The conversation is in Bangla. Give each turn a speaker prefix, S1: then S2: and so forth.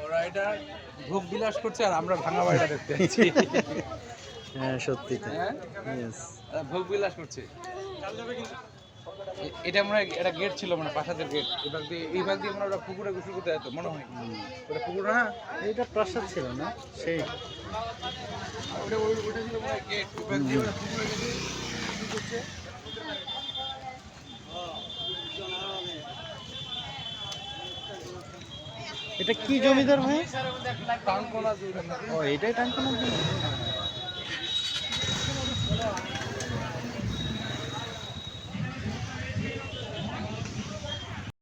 S1: ওরা এটা ভোগ বিলাস করছে আর আমরা ভাঙা বাড়িটা দেখতে যাচ্ছি।
S2: হ্যাঁ সত্যি তো।
S1: হ্যাঁ
S2: ইয়েস।
S1: ভোগ বিলাস করছে। এটা মনে হয় এটা গেট ছিল, মানে প্রাসাদের গেট। এই ভাগ দিয়ে মনে হয় ওরা পুকুরে গোসল করতে যেত মনে হয়। ওটা পুকুর না,
S2: এইটা প্রাসাদ ছিল না সেই?
S1: ওটা ছিল মনে হয় গেট। এই ভাগ দিয়ে ওরা পুকুরে গেছে গোসল করছে।
S2: এটা কি জমিদার ভাই?
S1: টানকোনা জমি।
S2: ও এটাই টাঙ্কনা জমি।